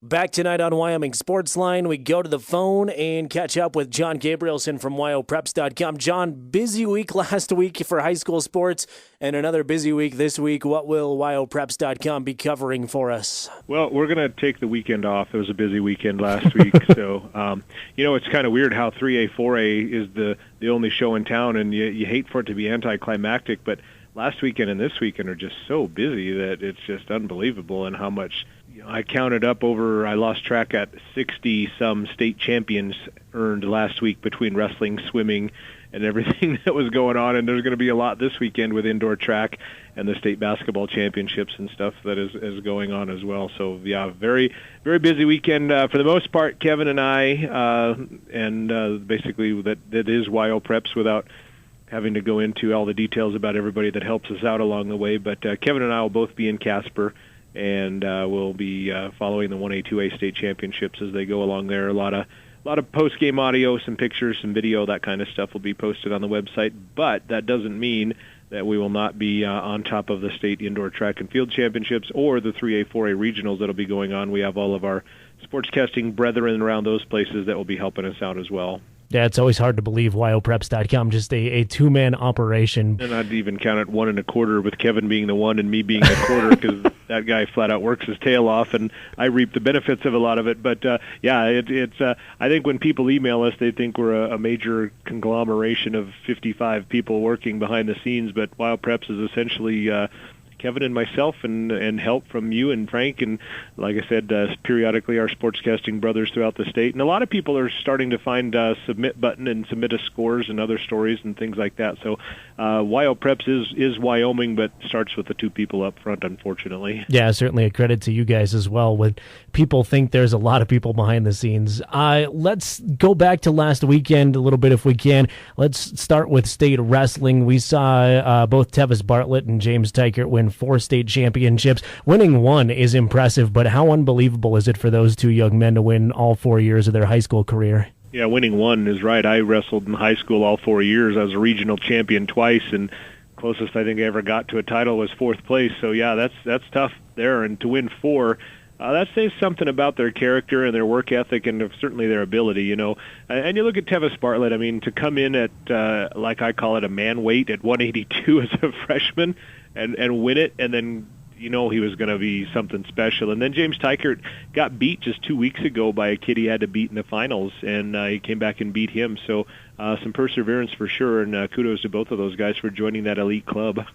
Back tonight on Wyoming SportsLine, we go to the phone and catch up with John Gabrielsen from WyoPreps.com. John, busy week last week for high school sports and another busy week this week. What will WyoPreps.com be covering for us? Well, we're going to take the weekend off. It was a busy weekend last week. So, it's kind of weird how 3A, 4A is the only show in town, and you hate for it to be anticlimactic, but last weekend and this weekend are just so busy that it's just unbelievable, and how much I counted up I lost track at 60-some state champions earned last week between wrestling, swimming, and everything that was going on. And there's going to be a lot this weekend with indoor track and the state basketball championships and stuff that is going on as well. So, yeah, very, very busy weekend. For the most part, Kevin and I, basically that is Wyo Preps without having to go into all the details about everybody that helps us out along the way. But Kevin and I will both be in Casper, and we'll be following the 1A, 2A state championships as they go along there. A lot of post-game audio, some pictures, some video, that kind of stuff will be posted on the website. But that doesn't mean that we will not be on top of the state indoor track and field championships or the 3A, 4A regionals that will be going on. We have all of our sportscasting brethren around those places that will be helping us out as well. Yeah, it's always hard to believe WyoPreps.com, just a two-man operation. And I'd even count it 1 1/4 with Kevin being the 1 and me being the quarter, because that guy flat out works his tail off, and I reap the benefits of a lot of it. But, it's I think when people email us, they think we're a major conglomeration of 55 people working behind the scenes, but WyoPreps is essentially Kevin and myself, and help from you and Frank, and like I said, periodically our sportscasting brothers throughout the state. And a lot of people are starting to find submit button and submit us scores and other stories and things like that. So Wyo Preps is Wyoming, but starts with the two people up front, unfortunately. Yeah, certainly a credit to you guys as well. When people think there's a lot of people behind the scenes. Let's go back to last weekend a little bit if we can. Let's start with state wrestling. We saw both Tevis Bartlett and James Tykert win 4 state championships. Winning 1 is impressive, but how unbelievable is it for those two young men to win all 4 years of their high school career? Yeah, winning 1 is right. I wrestled in high school all 4 years. I was a regional champion twice, and closest I think I ever got to a title was 4th place. So yeah, that's tough there. And to win 4, that says something about their character and their work ethic, and certainly their ability, And you look at Tevis Bartlett, I mean, to come in at, like I call it, a man weight at 182 as a freshman and win it, and then he was going to be something special. And then James Tykert got beat just 2 weeks ago by a kid he had to beat in the finals, and he came back and beat him. So some perseverance for sure, and kudos to both of those guys for joining that elite club.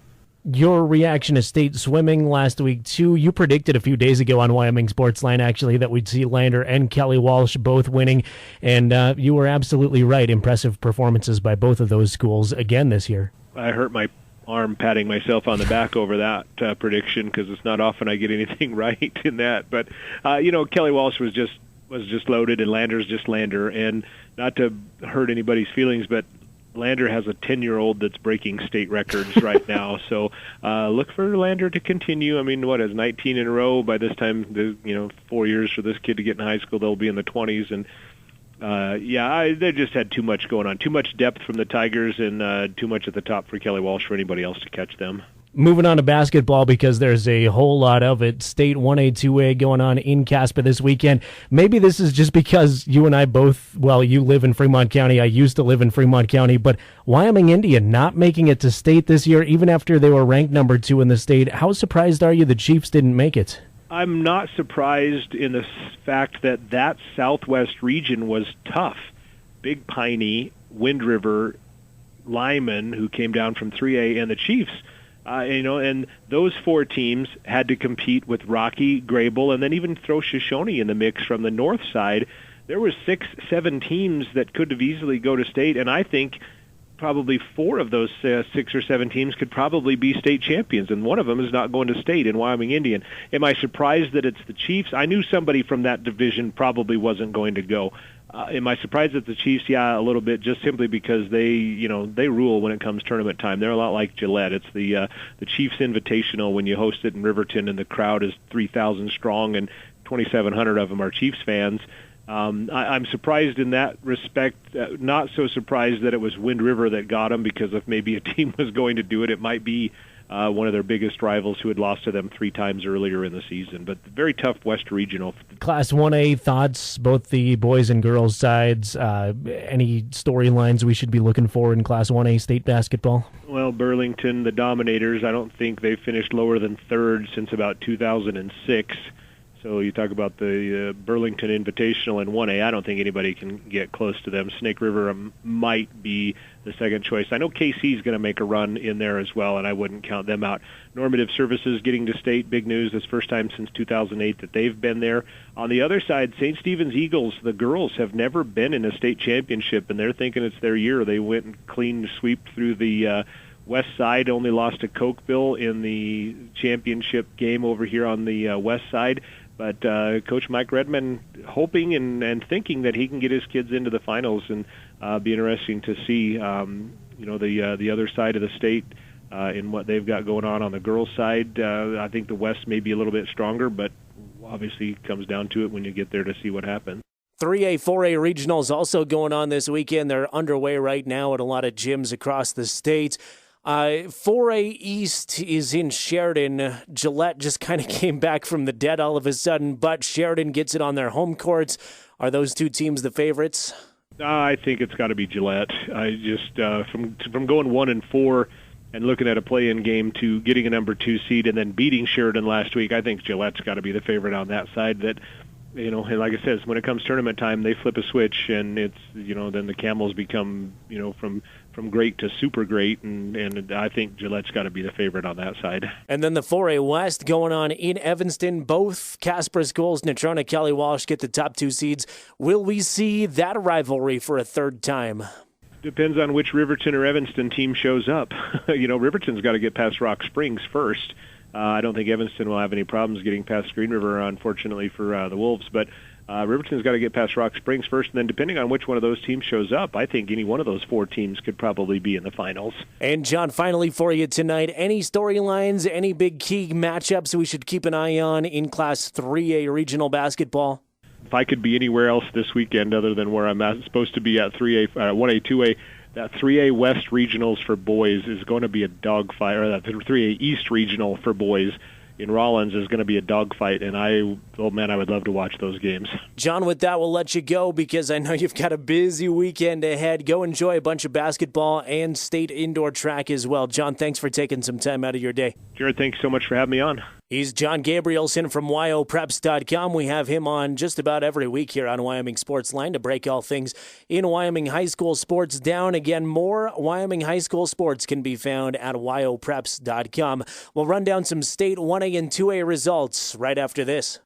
Your reaction to state swimming last week, too. You predicted a few days ago on Wyoming SportsLine, actually, that we'd see Lander and Kelly Walsh both winning, and you were absolutely right. Impressive performances by both of those schools again this year. I hurt my arm patting myself on the back over that prediction, because it's not often I get anything right in that. But, Kelly Walsh was just loaded, and Lander's just Lander. And not to hurt anybody's feelings, but Lander has a 10-year-old that's breaking state records right now. So look for Lander to continue. I mean, is 19 in a row? By this time, 4 years for this kid to get in high school, they'll be in the 20s. And they just had too much going on. Too much depth from the Tigers, and too much at the top for Kelly Walsh for anybody else to catch them. Moving on to basketball, because there's a whole lot of it. State 1A, 2A going on in Casper this weekend. Maybe this is just because you and I both, you live in Fremont County. I used to live in Fremont County, but Wyoming Indian not making it to state this year, even after they were ranked number 2 in the state. How surprised are you the Chiefs didn't make it? I'm not surprised in the fact that Southwest region was tough. Big Piney, Wind River, Lyman, who came down from 3A, and the Chiefs. And those 4 teams had to compete with Rocky, Grable, and then even throw Shoshone in the mix from the north side. There were 6, 7 teams that could have easily go to state, and I think probably 4 of those 6 or 7 teams could probably be state champions, and one of them is not going to state in Wyoming Indian. Am I surprised that it's the Chiefs? I knew somebody from that division probably wasn't going to go. Am I surprised at the Chiefs? Yeah, a little bit, just simply because they rule when it comes tournament time. They're a lot like Gillette. It's the Chiefs Invitational when you host it in Riverton, and the crowd is 3,000 strong, and 2,700 of them are Chiefs fans. I'm surprised in that respect. Not so surprised that it was Wind River that got them, because if maybe a team was going to do it, it might be one of their biggest rivals who had lost to them 3 times earlier in the season. But very tough West Regional. Class 1A thoughts, both the boys and girls sides. Any storylines we should be looking for in Class 1A state basketball? Well, Burlington, the Dominators, I don't think they've finished lower than third since about 2006. So you talk about the Burlington Invitational in 1A. I don't think anybody can get close to them. Snake River might be the second choice. I know KC's going to make a run in there as well, and I wouldn't count them out. Normative Services getting to state, big news. This first time since 2008 that they've been there. On the other side, St. Stephen's Eagles, the girls have never been in a state championship, and they're thinking it's their year. They went and clean sweep through the west side, only lost to Cokeville in the championship game over here on the west side. But Coach Mike Redmond hoping and thinking that he can get his kids into the finals, and be interesting to see the other side of the state in what they've got going on the girls' side. I think the West may be a little bit stronger, but obviously it comes down to it when you get there to see what happens. 3A, 4A regionals also going on this weekend. They're underway right now at a lot of gyms across the state. 4A East is in Sheridan. Gillette just kind of came back from the dead all of a sudden, but Sheridan gets it on their home courts. Are those two teams the favorites? I think it's got to be Gillette. I just from going 1-4 and looking at a play-in game to getting a number 2 seed and then beating Sheridan last week, I think Gillette's got to be the favorite on that side. That, like I said, when it comes tournament time, they flip a switch, and it's then the Camels become from great to super great, and I think Gillette's got to be the favorite on that side. And then the 4A West going on in Evanston. Both Casper schools, Natrona, Kelly Walsh, get the top 2 seeds. Will we see that rivalry for a third time? Depends on which Riverton or Evanston team shows up. Riverton's got to get past Rock Springs first. I don't think Evanston will have any problems getting past Green River, unfortunately, for the Wolves. But Riverton's got to get past Rock Springs first, and then depending on which one of those teams shows up, I think any one of those 4 teams could probably be in the finals. And, John, finally for you tonight, any storylines, any big key matchups we should keep an eye on in Class 3A regional basketball? If I could be anywhere else this weekend other than where I'm supposed to be at 3A, 1A, 2A, that 3A West regionals for boys is going to be a dogfight, or that 3A East regional for boys in Rollins is going to be a dogfight, and I would love to watch those games. John, with that, we'll let you go because I know you've got a busy weekend ahead. Go enjoy a bunch of basketball and state indoor track as well. John, thanks for taking some time out of your day. Jerrad, thanks so much for having me on. He's John Gabrielsen from WyoPreps.com. We have him on just about every week here on Wyoming SportsLine to break all things in Wyoming high school sports down. Again, more Wyoming high school sports can be found at WyoPreps.com. We'll run down some state 1A and 2A results right after this.